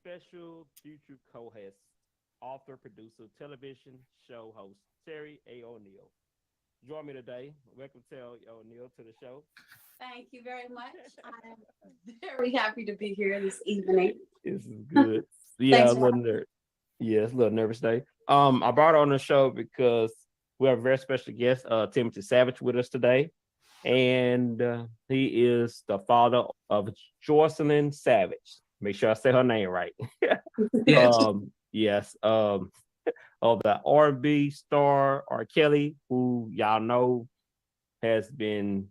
special future co-host, author, producer, television show host, Terry A. O'Neill. Join me today. Welcome, Terry O'Neill, to the show. Thank you very much. I'm very happy to be here this evening. This is good. Yeah, a Thanks for little yeah, it's a little nervous day. I brought her on the show because we have a very special guest, Timothy Savage, with us today, and he is the father of Jocelyn Savage. Make sure I say her name right. Yes. Yes. Of the R&B star R. Kelly, who y'all know has been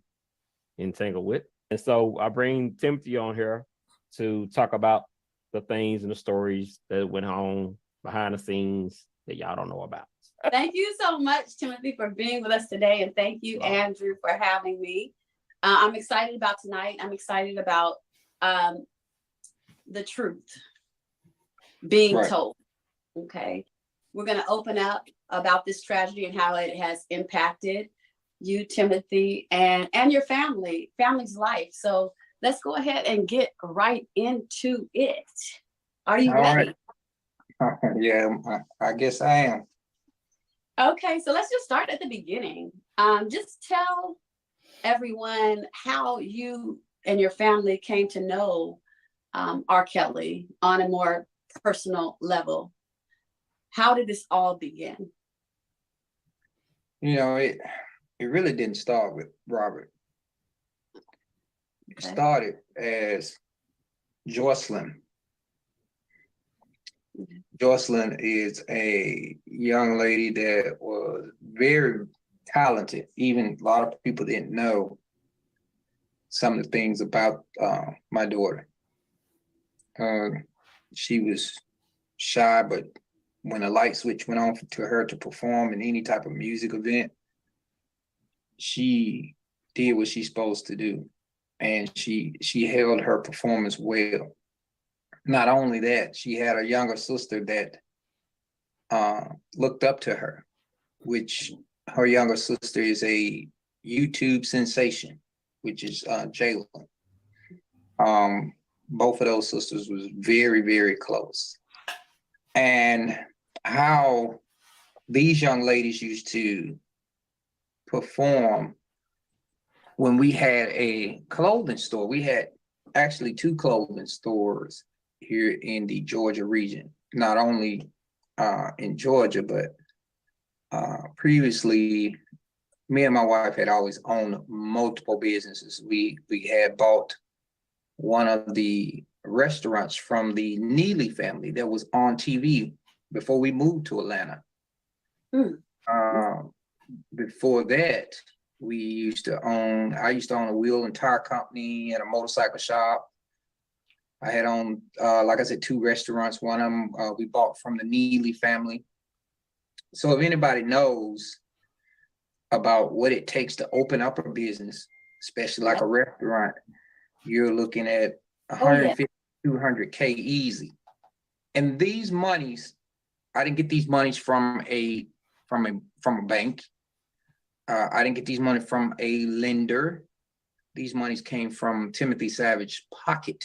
entangled with, and so I bring Timothy on here to talk about the things and the stories that went on behind the scenes that y'all don't know about. Thank you so much, Timothy, for being with us today. And thank you, Andrew, for having me. I'm excited about tonight. I'm excited about the truth being told. Okay. We're going to open up about this tragedy and how it has impacted you, Timothy, and your family's life. So let's go ahead and get right into it. Are you ready? Right. Yeah, I guess I am. Okay, so let's just start at the beginning. Just tell everyone how you and your family came to know R. Kelly on a more personal level. How did this all begin? It really didn't start with Robert. It started as Jocelyn. Jocelyn is a young lady that was very talented. Even a lot of people didn't know some of the things about my daughter. She was shy, but when a light switch went on to her to perform in any type of music event, she did what she's supposed to do, and she held her performance well. Not only that, she had a younger sister that looked up to her, which her younger sister is a YouTube sensation, which is Jalen. Both of those sisters was very, very close. And how these young ladies used to perform when we had a clothing store. We had actually two clothing stores here in the Georgia region, not only in Georgia, but previously, me and my wife had always owned multiple businesses. We had bought one of the restaurants from the Neely family that was on TV before we moved to Atlanta. Before that, I used to own a wheel and tire company and a motorcycle shop. I had owned, like I said, two restaurants. One of them we bought from the Neely family. So if anybody knows about what it takes to open up a business, especially like a restaurant, you're looking at 150, 200K easy. And these monies, I didn't get these monies from a bank. I didn't get these money from a lender. These monies came from Timothy Savage's pocket.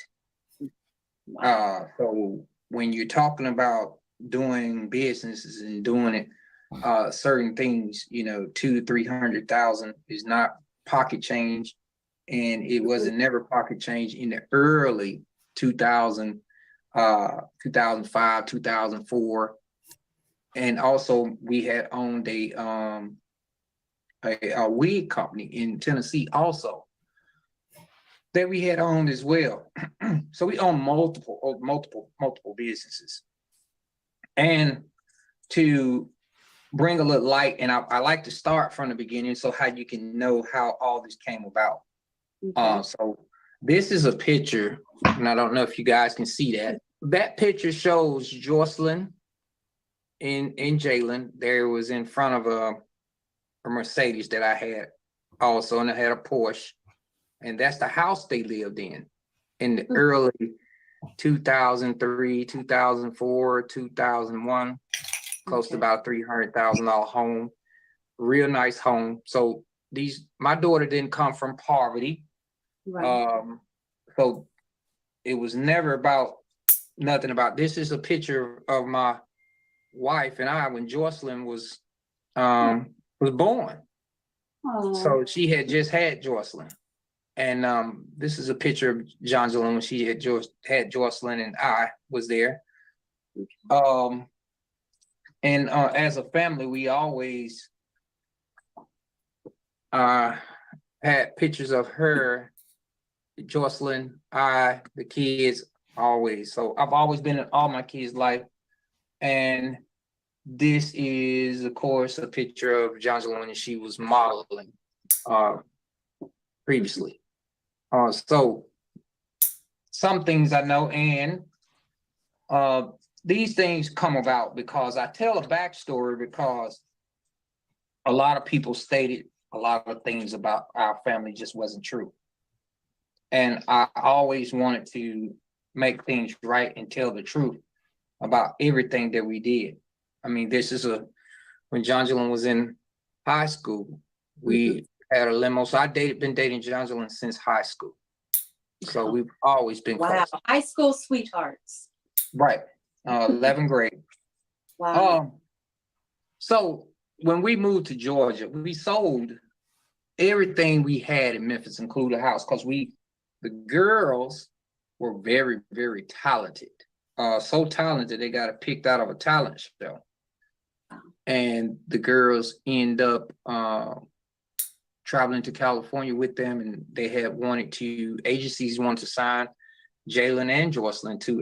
So when you're talking about doing businesses and doing it, certain things, 200,000 to 300,000 is not pocket change, and it wasn't never pocket change in the early 2000, 2005, 2004, and also we had owned a wig company in Tennessee also that we had owned as well. So we own multiple businesses. And to bring a little light, and I like to start from the beginning so how you can know how all this came about. So this is a picture, and I don't know if you guys can see that. That picture shows Jocelyn and Jalen. There was in front of a Mercedes that I had also, and I had a Porsche. And that's the house they lived in the early 2003, 2004, 2001, close to about $300,000 home, real nice home. So my daughter didn't come from poverty. So it was never about nothing about. This is a picture of my wife and I when Jocelyn was born. Oh, So she had just had Jocelyn. And this is a picture of Jocelyn when she had Jocelyn and I was there. And as a family, we always had pictures of her, Jocelyn, I, the kids, always. So I've always been in all my kids' life. And this is, of course, a picture of Jocelyn when she was modeling previously. So some things I know, and these things come about because I tell a backstory because a lot of people stated a lot of things about our family just wasn't true. And I always wanted to make things right and tell the truth about everything that we did. I mean, when Jocelyn was in high school, we had a limo. So been dating Jocelyn since high school. So we've always been wow. close. High school sweethearts. Right. 11th grade. Wow. So when we moved to Georgia, we sold everything we had in Memphis, including a house, because the girls were very, very talented. So talented they got picked out of a talent show. And the girls end up traveling to California with them, and they had agencies wanted to sign Jalen and Jocelyn to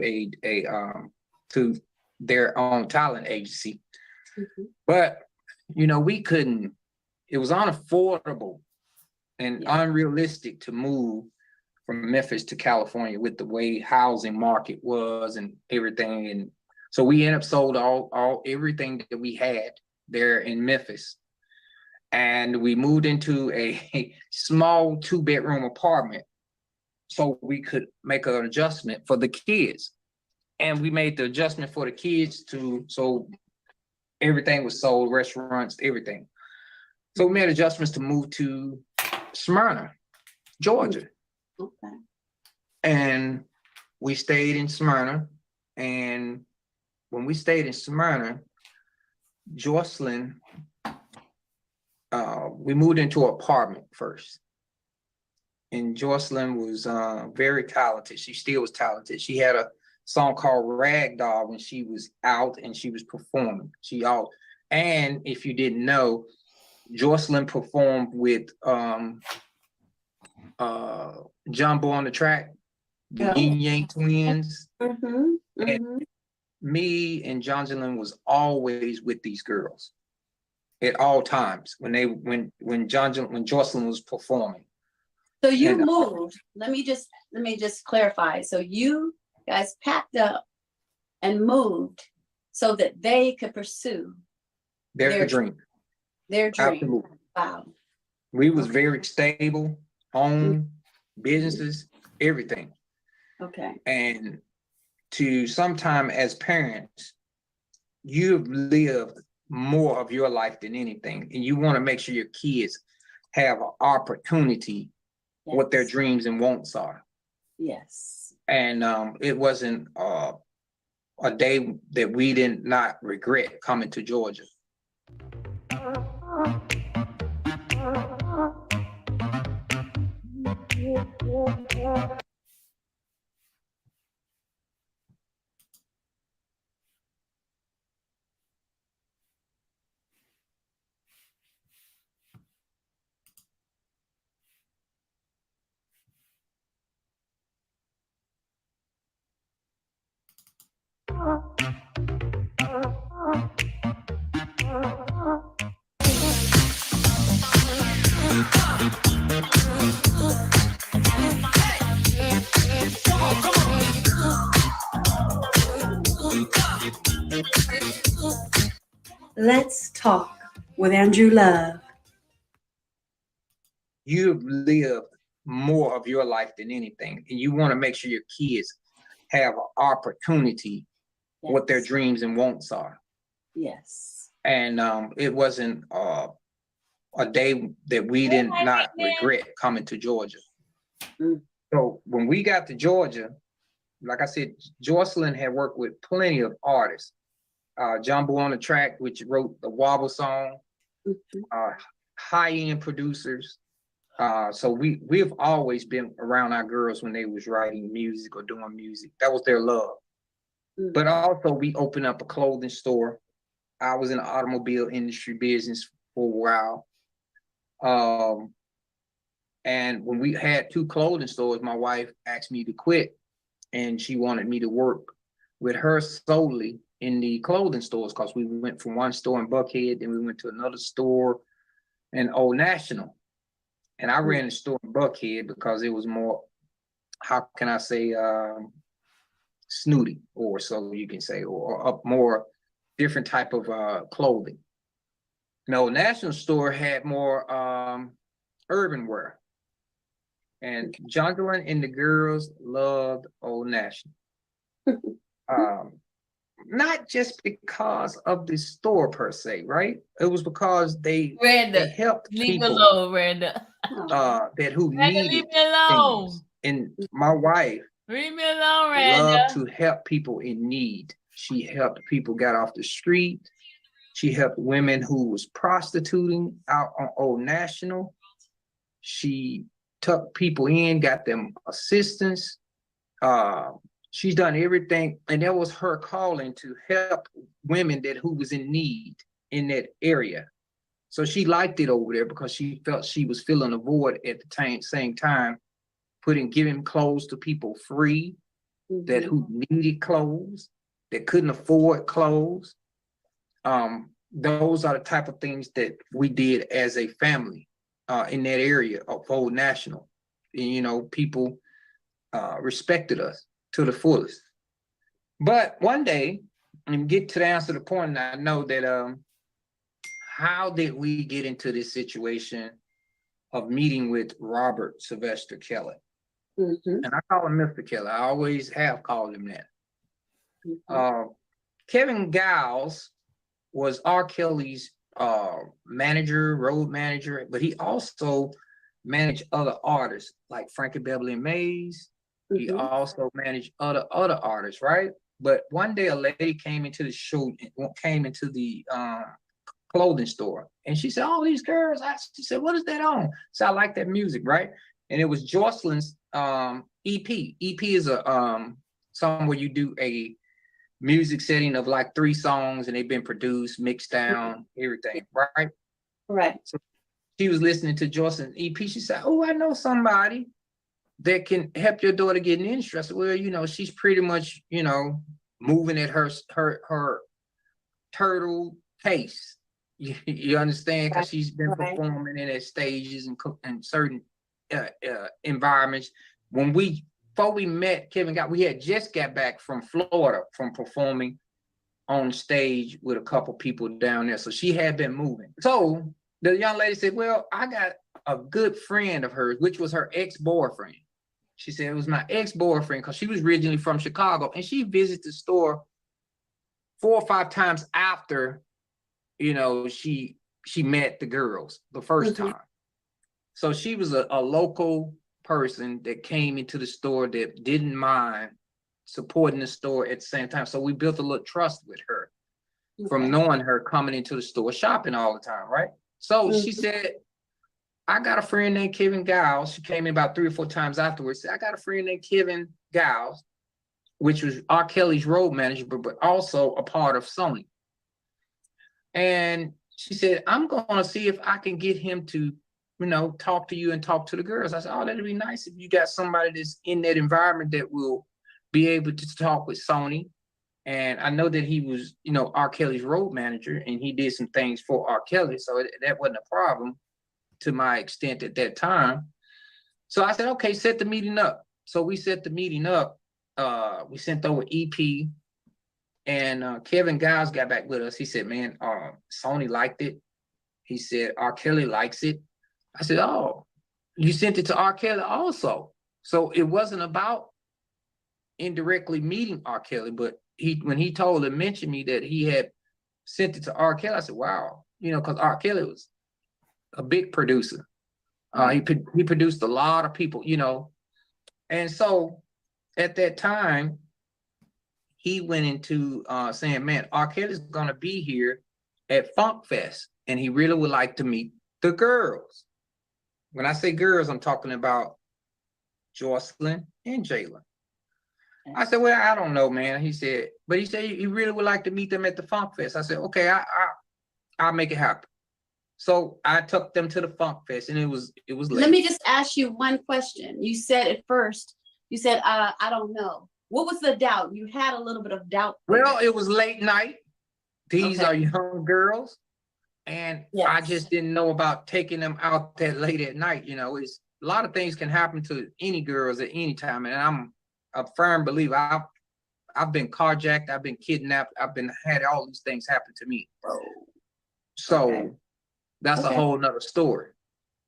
their own talent agency. But we couldn't, it was unaffordable and unrealistic to move from Memphis to California with the way housing market was and everything. And so we ended up sold everything that we had there in Memphis. And we moved into a small 2-bedroom apartment so we could make an adjustment for the kids. And we made the adjustment for the kids so everything was sold, restaurants, everything. So we made adjustments to move to Smyrna, Georgia. Okay. And we stayed in Smyrna. And when we stayed in Smyrna, Jocelyn, we moved into an apartment first. And Jocelyn was very talented. She still was talented. She had a song called Rag Doll when she was out and she was performing. And if you didn't know, Jocelyn performed with Jumbo on the Track, the Yin Yang Twins. And me and Jocelyn was always with these girls at all times when Jocelyn was performing. So you moved. Let me just clarify. So you guys packed up and moved so that they could pursue their dream. Their dream. Absolutely. Wow. We was very stable, own businesses, everything. Okay. And to sometime as parents, you've lived more of your life than anything. And you want to make sure your kids have an opportunity what their dreams and wants are. Yes. And it wasn't a day that we did not regret coming to Georgia. Let's talk with Andrew Love. You've lived more of your life than anything, and you want to make sure your kids have an opportunity what their dreams and wants are. Yes. And it wasn't a day that we did not regret coming to Georgia. So when we got to Georgia, like I said, Jocelyn had worked with plenty of artists. Jumbo on the Track, which wrote the Wobble song, high-end producers. So we've always been around our girls when they was writing music or doing music. That was their love. But also we opened up a clothing store. I was in the automobile industry business for a while. And when we had 2 clothing stores, my wife asked me to quit, and she wanted me to work with her solely in the clothing stores, because we went from one store in Buckhead, then we went to another store in Old National. And I ran the store in Buckhead because it was more, how can I say, snooty, or so you can say, or a more different type of clothing. The Old National store had more urban wear. And Jonathan and the girls loved Old National. Not just because of the store per se, right? It was because they helped leave people alone, Randa. that who Randa, needed leave me alone. things. And my wife Leave me alone, Randa. loved to help people in need. She helped people get off the street. She helped women who was prostituting out on Old National. She took people in, got them assistance. She's done everything, and that was her calling, to help women that who was in need in that area. So she liked it over there because she felt she was filling a void at the same time, giving clothes to people free, that who needed clothes, that couldn't afford clothes. Those are the type of things that we did as a family in that area of Old National. And, you know, people respected us to the fullest. But one day, and get to the answer to the point, and I know that how did we get into this situation of meeting with Robert Sylvester Kelly? And I call him Mr. Kelly. I always have called him that. Kevin Giles was R. Kelly's manager, road manager, but he also managed other artists like Frankie Beverly and Mays. He also managed other artists, right? But one day a lady came into the clothing store, and she said, "Oh, these girls." She said, "What is that on?" So I like that music, right? And it was Jocelyn's EP. EP is a song where you do a music setting of like 3 songs, and they've been produced, mixed down, everything, right? Right. So she was listening to Jocelyn's EP. She said, "Oh, I know somebody that can help your daughter get an industry." I said, "Well, you know, she's pretty much, you know, moving at her turtle pace." You understand? Because she's been performing in at stages and certain environments. Before we met Kevin Giles, we had just got back from Florida from performing on stage with a couple people down there. So she had been moving. So the young lady said, "Well, I got a good friend of hers," which was her ex-boyfriend. She said it was my ex-boyfriend because she was originally from Chicago, and she visited the store 4 or 5 times after, you know, she met the girls the first time. So she was a local person that came into the store that didn't mind supporting the store at the same time. So we built a little trust with her from knowing her coming into the store shopping all the time, right? So she said, "I got a friend named Kevin Giles." She came in about 3 or 4 times afterwards. Said, "I got a friend named Kevin Giles," which was R. Kelly's road manager, but also a part of Sony. And she said, "I'm going to see if I can get him to, you know, talk to you and talk to the girls." I said, "Oh, that'd be nice if you got somebody that's in that environment that will be able to talk with Sony." And I know that he was, you know, R. Kelly's road manager, and he did some things for R. Kelly. So that wasn't a problem to my extent at that time. So I said, "Okay, set the meeting up." So we set the meeting up. We sent over EP, and Kevin Giles got back with us. He said, "Man, Sony liked it." He said, "R. Kelly likes it." I said, "Oh, you sent it to R. Kelly also." So it wasn't about indirectly meeting R. Kelly, but when he mentioned me that he had sent it to R. Kelly, I said, "Wow," you know, because R. Kelly was a big producer. He produced a lot of people, you know. And so at that time, he went into saying, man, R. Kelly's gonna be here at Funk Fest, and he really would like to meet the girls. When I say girls, I'm talking about Jocelyn and Jalen. I said, well, I don't know, man. He said he really would like to meet them at the Funk Fest. I said, okay, I'll make it happen. So I took them to the Funk Fest, and it was late. Let me just ask you one question. You said at first, you said, I don't know. What was the doubt? You had a little bit of doubt. Well, it was late night. These Okay. are young girls. And I Yes. just didn't know about taking them out that late at night. You know, it's a lot of things can happen to any girls at any time. And I'm a firm believer. I've been carjacked, I've been kidnapped, had all these things happen to me. So Okay. that's a Okay. whole nother story.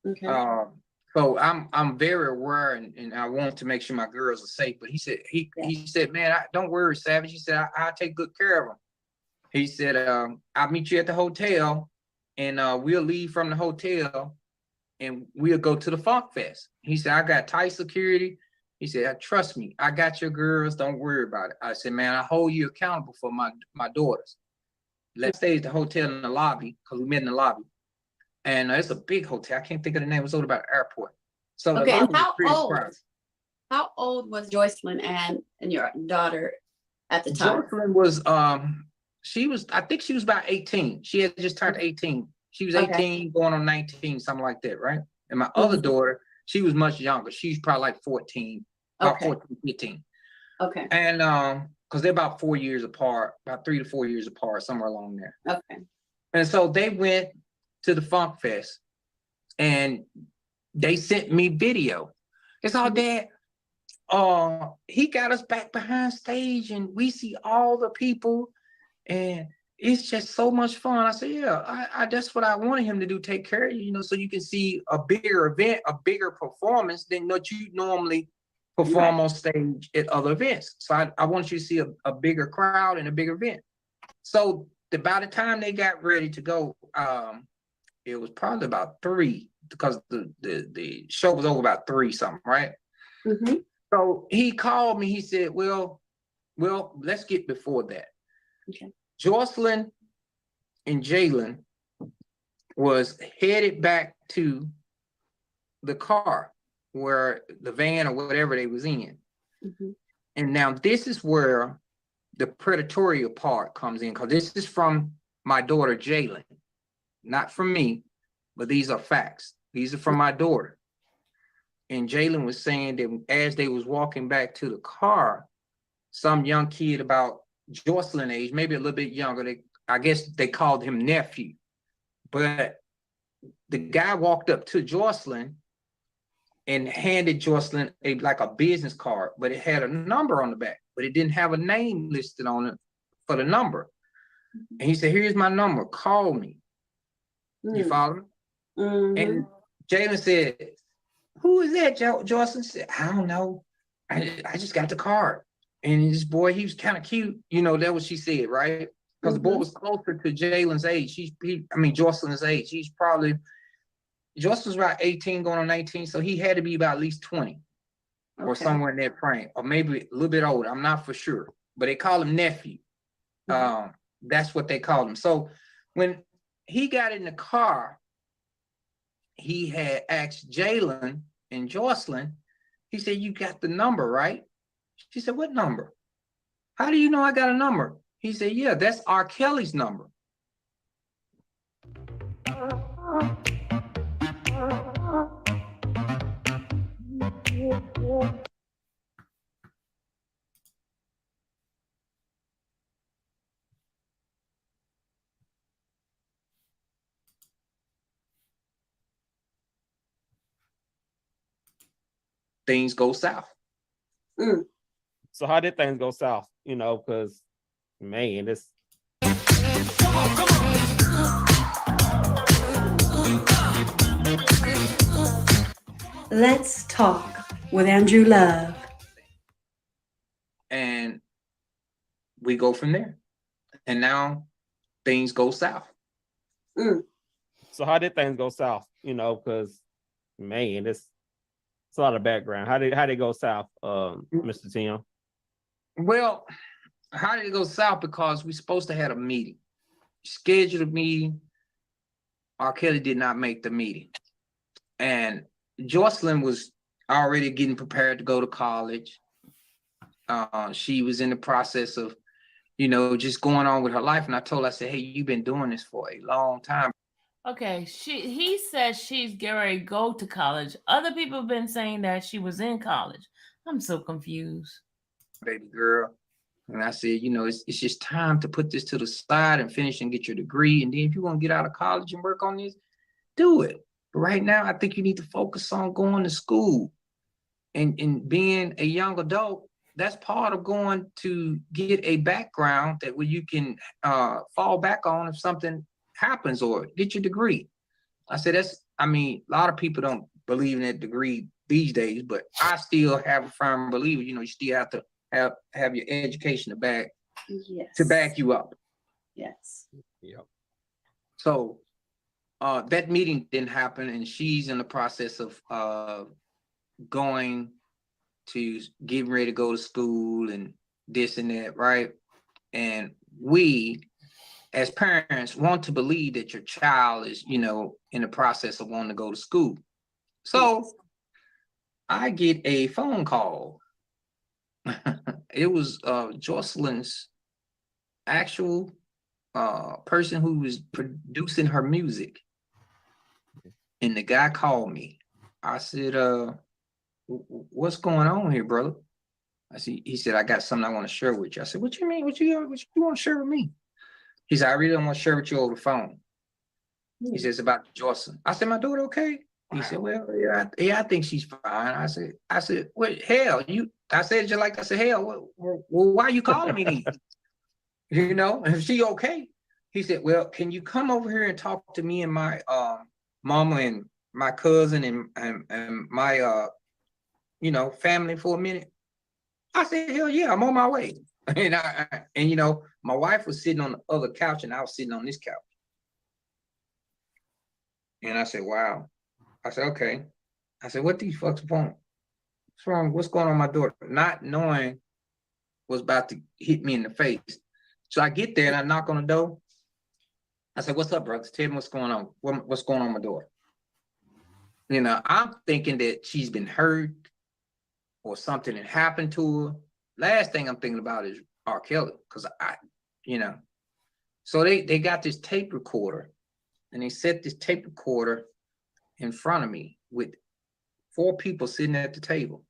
Okay. So I'm very aware, and I want to make sure my girls are safe. But he said, man, don't worry, Savage. He said, I'll take good care of them. He said, I'll meet you at the hotel, and we'll leave from the hotel, and we'll go to the Funk Fest. He said, I got tight security. He said, trust me, I got your girls. Don't worry about it. I said, man, I hold you accountable for my daughters. Let's stay at the hotel in the lobby, because we met in the lobby. And it's a big hotel. I can't think of the name. It was over by the airport. So the Okay, and lobby was pretty crowded. how old was Jocelyn and your daughter at the time? Jocelyn was I think she was about 18. She had just turned 18. She was 18 going on 19, something like that, right? And my other daughter, she was much younger. She's probably like 14, about 14, 15. Okay. And because they're about 4 years apart, about 3 to 4 years apart, somewhere along there. Okay. And so they went to the Funk Fest, and they sent me video. It's all Dad. He got us back behind stage, and we see all the people, and it's just so much fun. I said, yeah, I that's what I wanted him to do, take care of you, you know, so you can see a bigger event, a bigger performance than what you normally perform on stage at other events. So I want you to see a bigger crowd and a bigger event. So by the time they got ready to go, it was probably about 3, because the show was over about 3 something, right? Mm-hmm. So he called me. He said, well, let's get before that. Okay. Jocelyn and Jalen was headed back to the car, where the van or whatever they was in. Mm-hmm. And now this is where the predatory part comes in, because this is from my daughter, Jalen. Not from me, but these are facts. These are from my daughter. And Jalen was saying that as they was walking back to the car, some young kid about Jocelyn age, maybe a little bit younger, I guess they called him nephew. But the guy walked up to Jocelyn and handed Jocelyn like a business card, but it had a number on the back, but it didn't have a name listed on it for the number. And he said, here's my number, call me. You follow me? Mm-hmm. And Jalen said, who is that? Jocelyn said, I don't know. I just got the card. And this boy, he was kind of cute. You know, that's what she said, right? Because the boy was closer to Jalen's age. Jocelyn's age. Jocelyn's about 18 going on 19. So he had to be about at least 20 or somewhere in that frame, or maybe a little bit older. I'm not for sure. But they call him nephew. That's what they called him. So when he got in the car, he had asked Jalen and Jocelyn, he said, you got the number, right? She said, what number? How do you know I got a number? He said, yeah, that's R. Kelly's number. Things go south. So how did things go south? You know, because man, this. Let's talk with Andrew Love. And we go from there. And now things go south. So how did things go south? You know, because man, this. It's a lot of background. How did it go south, Mr. Tim? Well, how did it go south? Because we supposed to have a meeting, scheduled a meeting. R. Kelly did not make the meeting, and Jocelyn was already getting prepared to go to college. She was in the process of, just going on with her life. And I told her, I said, hey, you've been doing this for a long time. Okay, he said she's getting ready to go to college. Other people have been saying that she was in college. I'm so confused. Baby girl. And I said, it's just time to put this to the side and finish and get your degree. And then if you want to get out of college and work on this, do it. But right now, I think you need to focus on going to school and being a young adult. That's part of going to get a background that where you can fall back on if something happens, or get your degree. I said, a lot of people don't believe in that degree these days, but I still have a firm believer, you still have to have your education to back you up. Yes. Yep. So that meeting didn't happen, and she's in the process of going to getting ready to go to school and this and that, right? And we, as parents, want to believe that your child is, in the process of wanting to go to school. So I get a phone call. It was Jocelyn's actual person who was producing her music. And the guy called me. I said, what's going on here, brother? He said, I got something I want to share with you. I said, what you mean? What you want to share with me? He said, I really don't want to share with you over the phone. He says, about Jocelyn. I said, my daughter okay? He said, well, yeah, I think she's fine. I said, well, hell, I said, just like I said, hell, well, why are you calling me then? If she okay? He said, well, can you come over here and talk to me and my mama and my cousin and my family for a minute? I said, hell yeah, I'm on my way. And my wife was sitting on the other couch and I was sitting on this couch. And I said, wow. I said, okay. I said, what these fucks want? What's wrong? What's going on with my daughter? Not knowing what's about to hit me in the face. So I get there and I knock on the door. I said, what's up, brother? Tell me what's going on. What's going on with my daughter? I'm thinking that she's been hurt or something had happened to her. Last thing I'm thinking about is R. Kelly, because So they got this tape recorder, and they set this tape recorder in front of me with 4 people sitting at the table.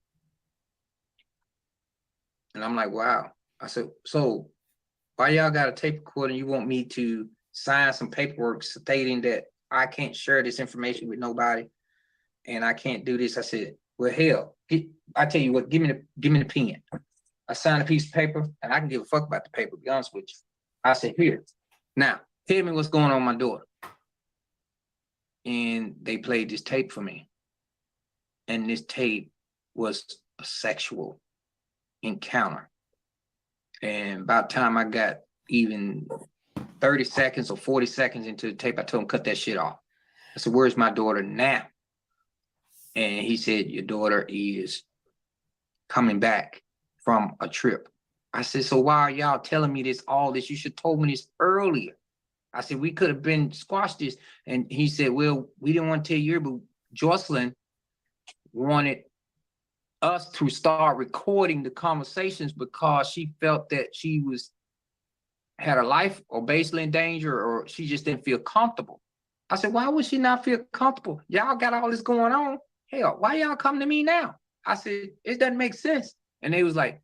And I'm like, wow. I said, so why y'all got a tape recorder and you want me to sign some paperwork stating that I can't share this information with nobody and I can't do this? I said, well, hell, I tell you what, give me the pen. I signed a piece of paper, and I can give a fuck about the paper, to be honest with you. I said, here, now, tell me what's going on with my daughter. And they played this tape for me. And this tape was a sexual encounter. And by the time I got even 30 seconds or 40 seconds into the tape, I told him, cut that shit off. I said, where's my daughter now? And he said, your daughter is coming back from a trip. I said, so why are y'all telling me all this? You should have told me this earlier. I said, we could have been squashed this. And he said, well, we didn't want to tell you, but Jocelyn wanted us to start recording the conversations because she felt that she had her life or basically in danger, or she just didn't feel comfortable. I said, why would she not feel comfortable? Y'all got all this going on. Hell, why y'all come to me now? I said, it doesn't make sense. And they was like,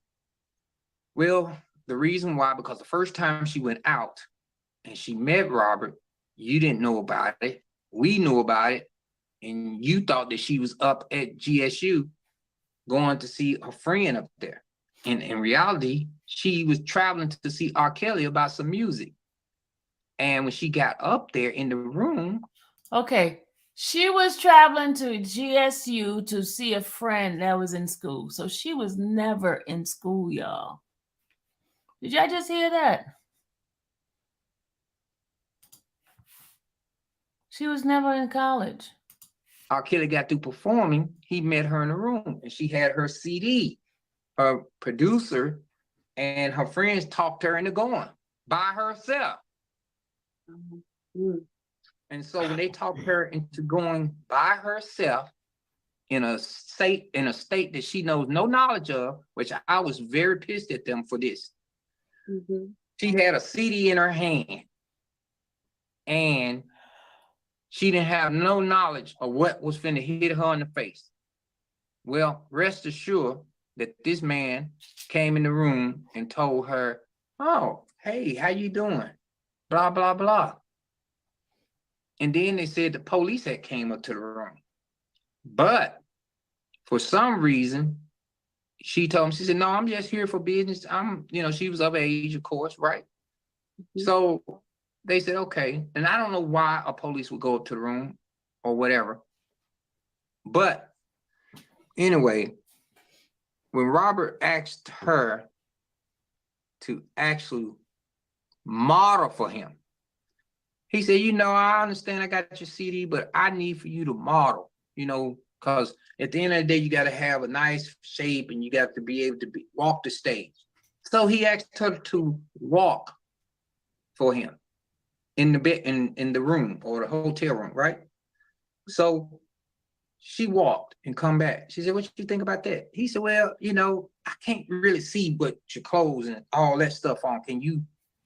well, the reason why, because the first time she went out and she met Robert, you didn't know about it. We knew about it. And you thought that she was up at GSU going to see a friend up there. And in reality, she was traveling to see R. Kelly about some music. And when she got up there in the room. Okay. She was traveling to GSU to see a friend that was in school. So she was never in school, y'all. Did y'all just hear that? She was never in college. R. Kelly got through performing, he met her in the room and she had her CD. Her producer and her friends talked her into going by herself. Mm. And so when they talked her into going by herself in a state that she knows no knowledge of, which I was very pissed at them for this. Mhm. She had a CD in her hand and she didn't have no knowledge of what was finna hit her in the face. Well, rest assured that this man came in the room and told her, "Oh, hey, how you doing? Blah, blah, blah." And then they said the police had came up to the room. But for some reason, she told him, she said, "No, I'm just here for business." She was of age, of course, right? Mhm. So they said, okay. And I don't know why a police would go up to the room or whatever. But anyway, when Robert asked her to actually model for him, he said, "I understand I got your CD, but I need for you to model, because at the end of the day, you got to have a nice shape and you got to be able to walk the stage." So he asked her to walk for him in the bed, in the room or the hotel room, right? So she walked and come back. She said, "What you think about that?" He said, "Well, I can't really see what your clothes and all that stuff on. Can you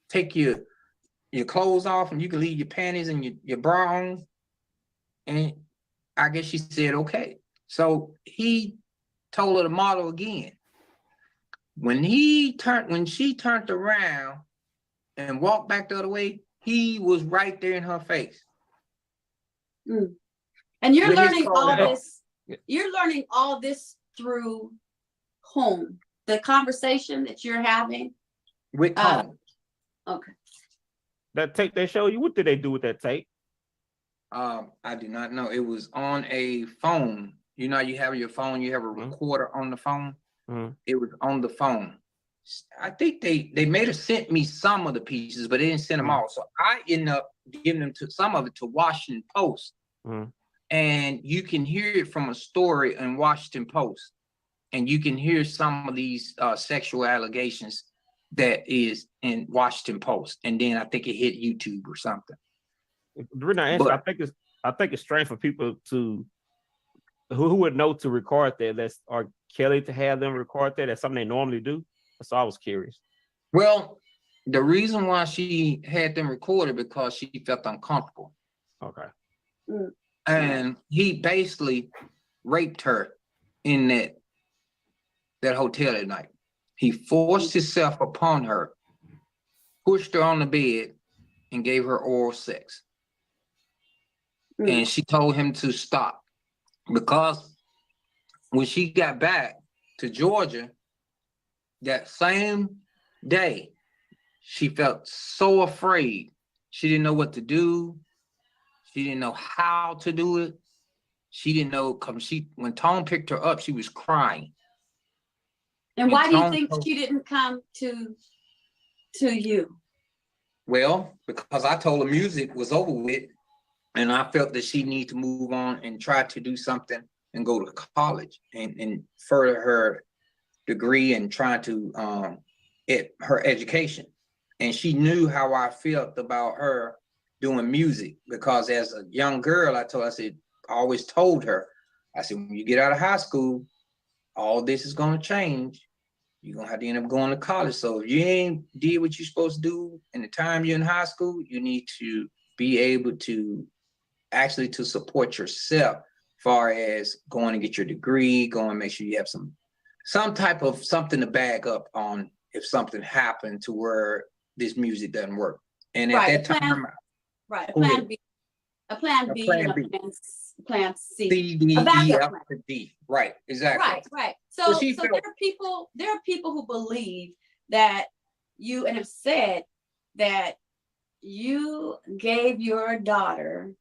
take your clothes off and you can leave your panties and your bra on?" And I guess she said, okay. So he told her to model again. When she turned around and walked back the other way, he was right there in her face. Mm. And you're With his learning clothes all on. this. You're learning all this through whom? The conversation that you're having. With Tone. Okay. That tape they show you, what did they do with that tape? I do not know. It was on a phone. You have your phone, you have a recorder on the phone. Mhm. It was on the phone. I think they may have sent me some of the pieces, but they didn't send them all. So I ended up giving them to some of it to Washington Post. Mhm. And you can hear it from a story in Washington Post. And you can hear some of these sexual allegations that is in Washington Post. And then I think it hit YouTube or something. The reason I answer, I think it's strange for people to who would know to record that. That's R. Kelly to have them record that. That's something they normally do. So I was curious. Well, the reason why she had them recorded because she felt uncomfortable. Okay. Mm. And he basically raped her in that hotel at night. He forced himself upon her, pushed her on the bed, and gave her oral sex. Mm. And she told him to stop because when she got back to Georgia that same day, she felt so afraid. She didn't know what to do. She didn't know how to do it. She didn't know, when Tone picked her up, she was crying. And why do you Tone think told- she didn't come to you? Well, because I told her music was over with, and I felt that she needed to move on and try to do something and go to college and further her degree and try to her education. And she knew how I felt about her doing music because as a young girl, I always told her, I said, when you get out of high school, all this is going to change. You're going to have to end up going to college. So if you ain't did what you're supposed to do in the time you're in high school, you need to be able to actually to support yourself as far as going to get your degree, going make sure you have some type of something to back up on if something happened to where this music doesn't work. And at that time, right, a Go plan ahead. B, a plan B, plan and B. plan C. C, D, A backup E, F, plan. and D. Right, exactly. Right. So she there felt- are people who believe that you and have said that you gave your daughter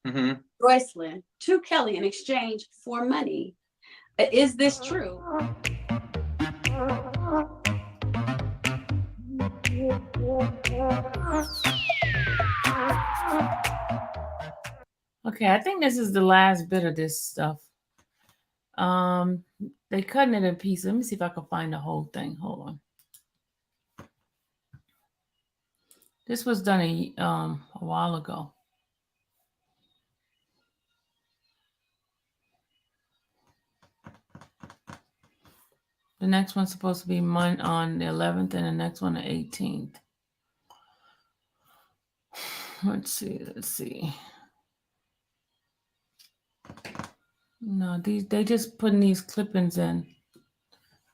Mhm. Joycelyn to Kelly in exchange for money. Is this true? Okay, I think this is the last bit of this stuff. They cutting it in pieces. Let me see if I can find the whole thing. Hold on. This was done a while ago. The next one's supposed to be on the 11th, and the next one the 18th. Let's see. No, they just putting these clippings in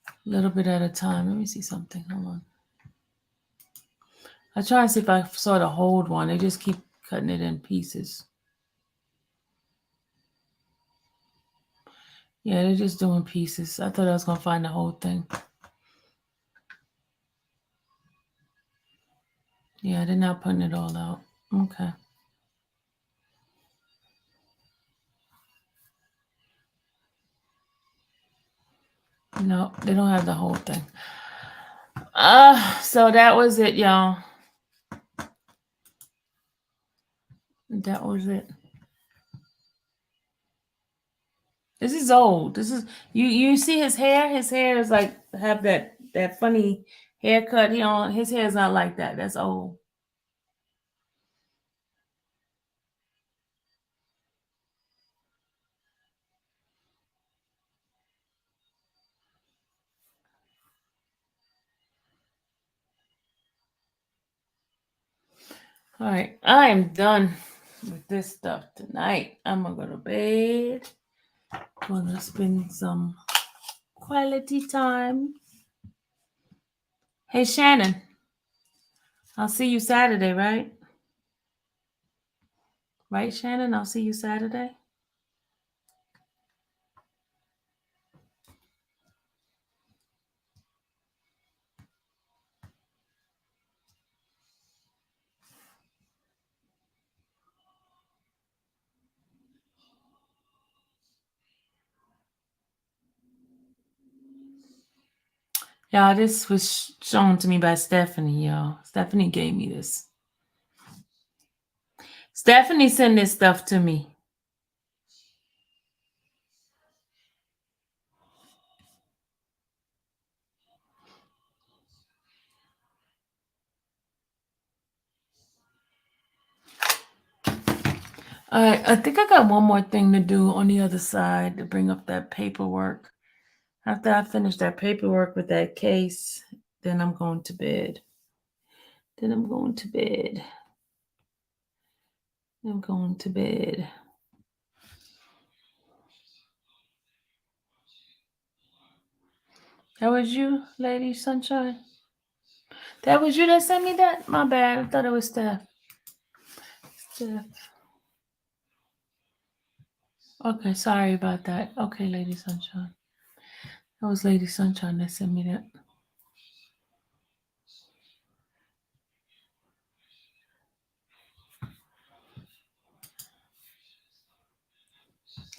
a little bit at a time. Let me see something. Hold on. I try and see if I saw the whole one. They just keep cutting it in pieces. Yeah, they're just doing pieces. I thought I was gonna find the whole thing. Yeah, they're not putting it all out. Okay. No, they don't have the whole thing. So that was it, y'all. That was it. This is old. This is you see his hair? His hair is like have that funny haircut. His hair is not like that. That's old. All right, I am done with this stuff tonight. I'm gonna go to bed. Gonna spend some quality time. Hey Shannon, I'll see you Saturday, right? Right, Shannon? I'll see you Saturday. Y'all, this was shown to me by Stephanie, y'all. Stephanie gave me this. Stephanie sent this stuff to me. All right, I think I got one more thing to do on the other side to bring up that paperwork. After I finish that paperwork with that case, then I'm going to bed. I'm going to bed. That was you, Lady Sunshine? That was you that sent me that? My bad. I thought it was Steph. Okay, sorry about that. Okay, Lady Sunshine. That was Lady Sunshine that sent me that.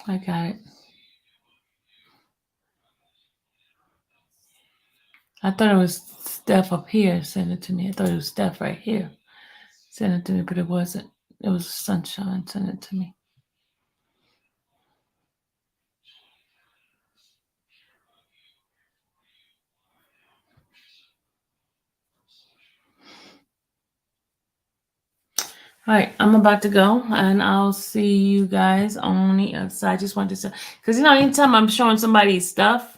I got it. I thought it was Steph up here sent it to me. I thought it was Steph right here sent it to me, but it wasn't. It was Sunshine sent it to me. All right, I'm about to go, and I'll see you guys on the other side. I just wanted to say, because anytime I'm showing somebody stuff,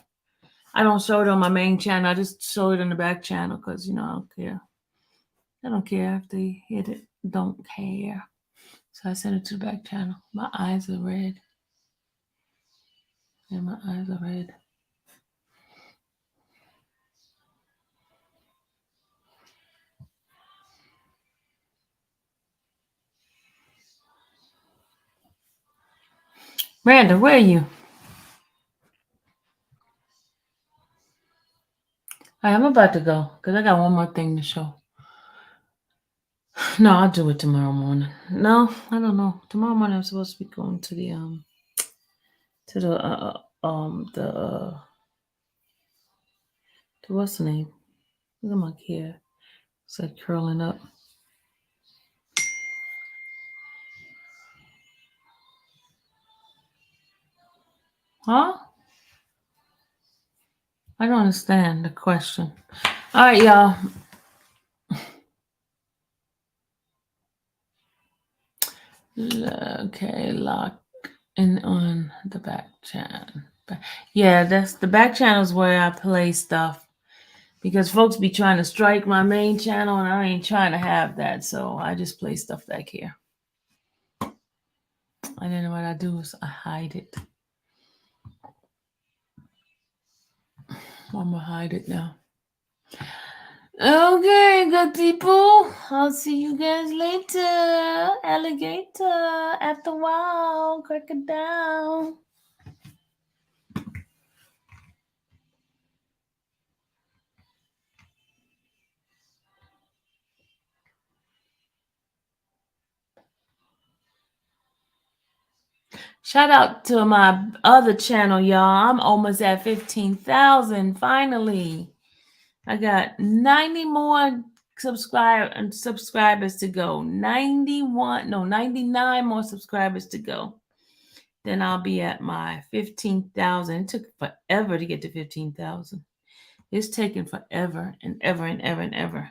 I don't show it on my main channel. I just show it on the back channel because I don't care. I don't care if they hit it. Don't care. So I sent it to the back channel. My eyes are red. Yeah, my eyes are red. Miranda, where are you? All right, I'm about to go because I got one more thing to show. No, I'll do it tomorrow morning. No, I don't know. Tomorrow morning I'm supposed to be going to the what's the name? Look at my hair. It's like curling up. Huh? I don't understand the question. All right, y'all. Okay, lock in on the back channel. Yeah, that's the back channel is where I play stuff because folks be trying to strike my main channel and I ain't trying to have that. So I just play stuff back here. And then what I do is I hide it. I'm gonna hide it now. Okay, good people. I'll see you guys later. Alligator. After a while. Crocodile. Shout out to my other channel, y'all. I'm almost at 15,000 finally. I got 90 more subscribers to go. 99 more subscribers to go. Then I'll be at my 15,000. It took forever to get to 15,000. It's taking forever and ever and ever and ever.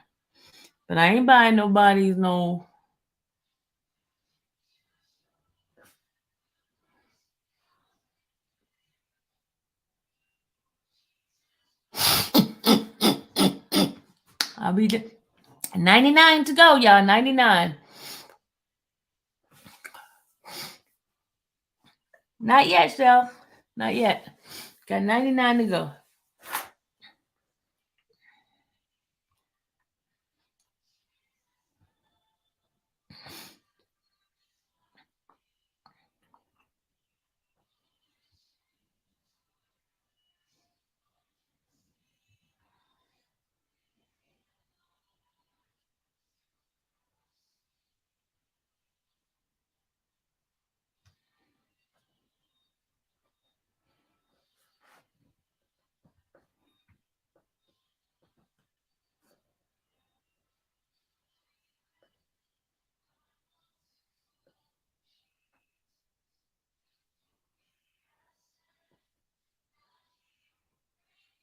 But I ain't buying nobody's no. I'll be 99 to go, y'all. 99. Not yet, Shell. Not yet. Got 99 to go.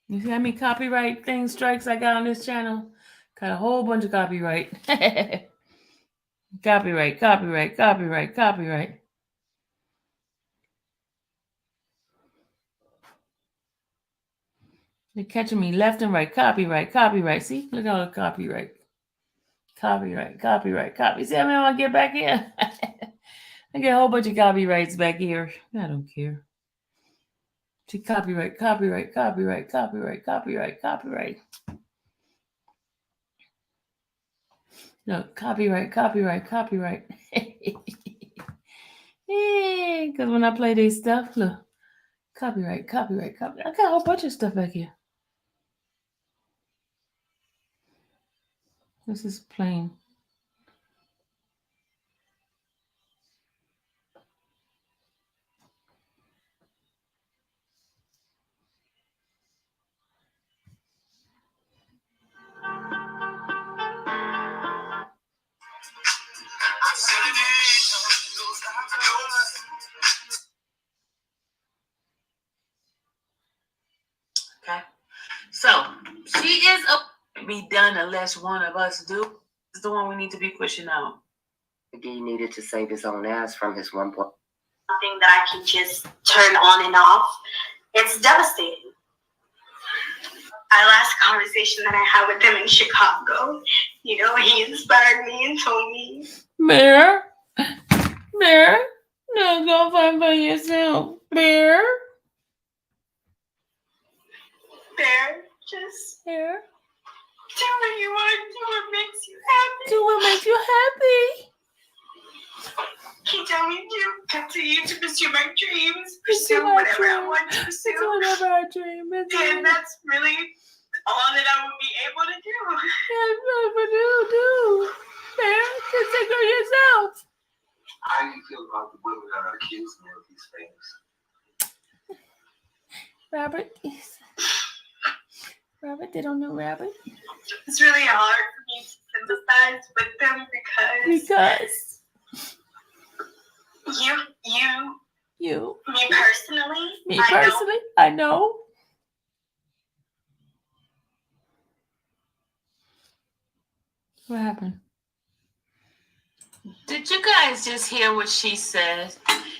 You see how many copyright strikes I got on this channel? Got a whole bunch of copyright. Copyright. They're catching me left and right. Copyright. See? Look at all the copyright. Copy. See how many I get back here? I get a whole bunch of copyrights back here. I don't care. See, copyright. No, copyright. Because when I play this stuff, look. Copyright. I got a whole bunch of stuff back here. This is plain. Okay. So she is be done unless one of us do. This is the one we need to be pushing out. He needed to save his own ass from his 1 point. Something that I can just turn on and off. It's devastating. Our last conversation that I had with him in Chicago, he inspired me and told me, Bear, no, go fight by yourself. Bear, just Bear, do what you want, do what makes you happy. do what makes you happy. He told me to continue to pursue my dreams, Pursue pursue my whatever I dreams. want to It's pursue. whatever I dream. It's And that's really all that I would be able to do. whatever do. Bear, just take care of yourself. How do you feel about the women that are accusing you of these things? Robert, they don't know Robert. It's really hard for me to sympathize with them because You. Me personally, Me I don't. personally, I know. What happened? Did you guys just hear what she said?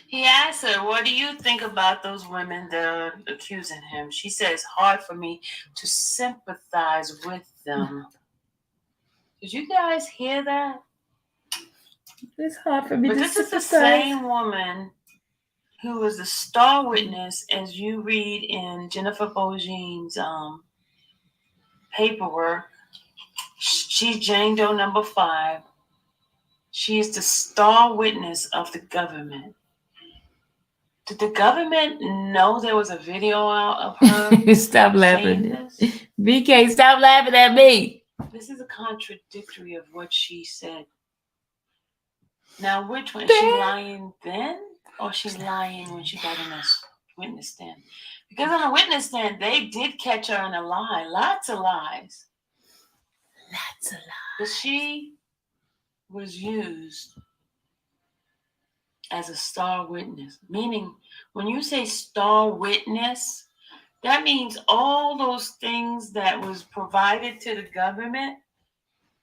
He asked her, what do you think about those women that are accusing him? She said, it's hard for me to sympathize with them. Did you guys hear that? It's hard for me But to this is the sympathize. same woman who was the star witness, as you read in Jennifer Bourgine's paperwork. She's Jane Doe number 5. She is the star witness of the government. Did the government know there was a video out of her? Stop laughing. This? BK, stop laughing at me. This is a contradictory of what she said. Now, which one? Is she lying then, or she's lying when she got in a witness stand? Because on a witness stand, they did catch her in a lie. Lots of lies. Lots of lies. But she was used as a star witness. Meaning, when you say star witness, that means all those things that was provided to the government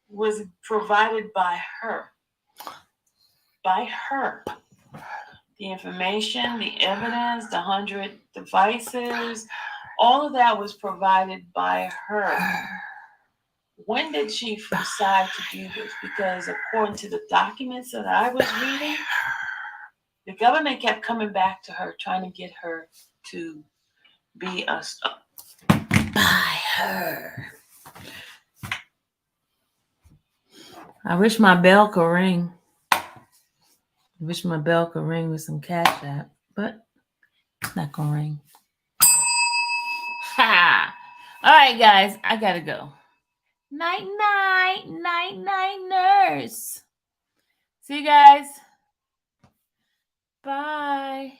was provided by her. By her. The information, the evidence, the 100 devices, all of that was provided by her. When did she decide to do this? Because according to the documents that I was reading, the government kept coming back to her, trying to get her to be a star. By her. I wish my bell could ring. I wish my bell could ring with some Cash App, but it's not gonna ring. Ha! All right, guys, I gotta go. Night, night, night, night, nurse. See you guys. Bye.